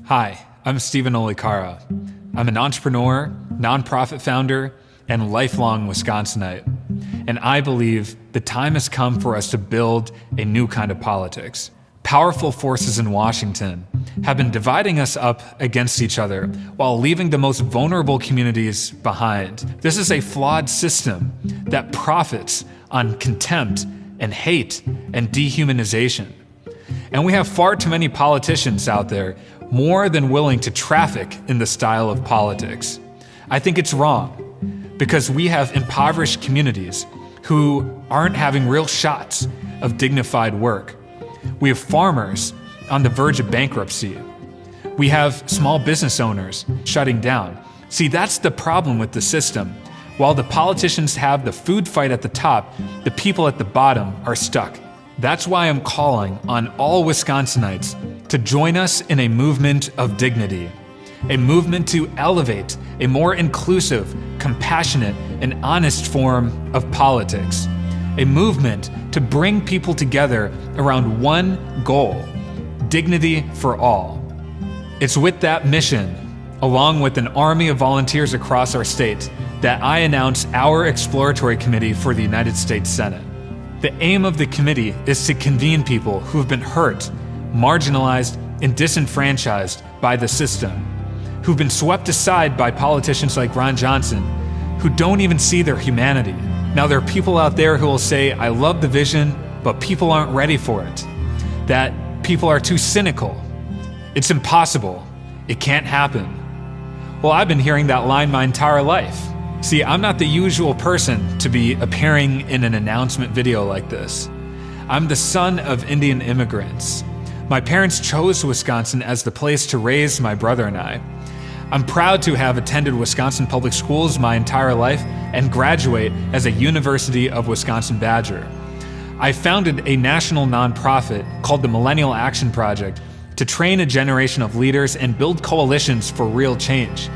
Hi, I'm Stephen Olikara. I'm an entrepreneur, nonprofit founder, and lifelong Wisconsinite. And I believe the time has come for us to build a new kind of politics. Powerful forces in Washington have been dividing us up against each other while leaving the most vulnerable communities behind. This is a flawed system that profits on contempt and hate and dehumanization. And we have far too many politicians out there more than willing to traffic in the style of politics. I think it's wrong because we have impoverished communities who aren't having real shots of dignified work. We have farmers on the verge of bankruptcy. We have small business owners shutting down. See, that's the problem with the system. While the politicians have the food fight at the top, the people at the bottom are stuck. That's why I'm calling on all Wisconsinites to join us in a movement of dignity, a movement to elevate a more inclusive, compassionate, and honest form of politics, a movement to bring people together around one goal: dignity for all. It's with that mission, along with an army of volunteers across our state, that I announce our Exploratory Committee for the United States Senate. The aim of the committee is to convene people who have been hurt, marginalized, and disenfranchised by the system, who've been swept aside by politicians like Ron Johnson, who don't even see their humanity. Now, there are people out there who will say, I love the vision, but people aren't ready for it. That people are too cynical. It's impossible. It can't happen. Well, I've been hearing that line my entire life. See, I'm not the usual person to be appearing in an announcement video like this. I'm the son of Indian immigrants. My parents chose Wisconsin as the place to raise my brother and I. I'm proud to have attended Wisconsin public schools my entire life and graduate as a University of Wisconsin Badger. I founded a national nonprofit called the Millennial Action Project to train a generation of leaders and build coalitions for real change.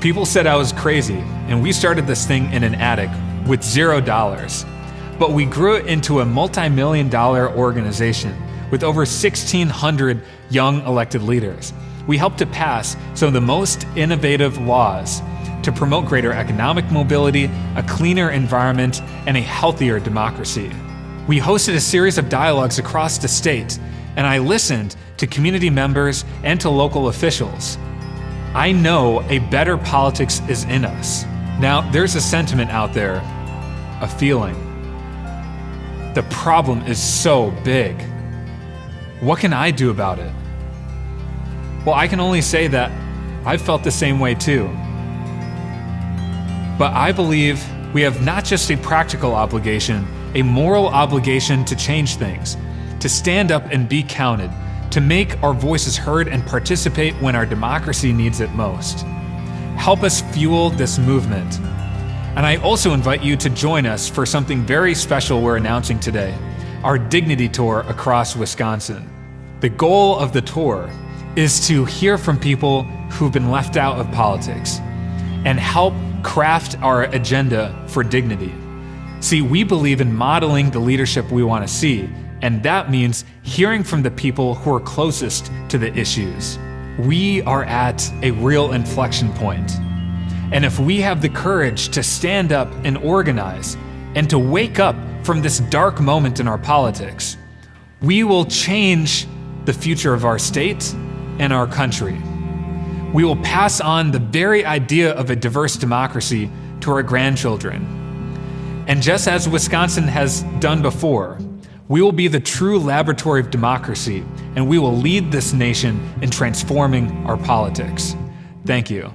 People said I was crazy, and we started this thing in an attic with $0. But we grew it into a multi-million-dollar organization with over 1,600 young elected leaders. We helped to pass some of the most innovative laws to promote greater economic mobility, a cleaner environment, and a healthier democracy. We hosted a series of dialogues across the state, and I listened to community members and to local officials. I know a better politics is in us. Now, there's a sentiment out there, a feeling. The problem is so big. What can I do about it? Well, I can only say that I've felt the same way too. But I believe we have not just a practical obligation, a moral obligation to change things, to stand up and be counted, to make our voices heard and participate when our democracy needs it most. Help us fuel this movement. And I also invite you to join us for something very special we're announcing today, our Dignity Tour across Wisconsin. The goal of the tour is to hear from people who've been left out of politics and help craft our agenda for dignity. See, we believe in modeling the leadership we want to see, and that means hearing from the people who are closest to the issues. We are at a real inflection point. And if we have the courage to stand up and organize and to wake up from this dark moment in our politics, we will change the future of our state and our country. We will pass on the very idea of a diverse democracy to our grandchildren. And just as Wisconsin has done before, we will be the true laboratory of democracy, and we will lead this nation in transforming our politics. Thank you.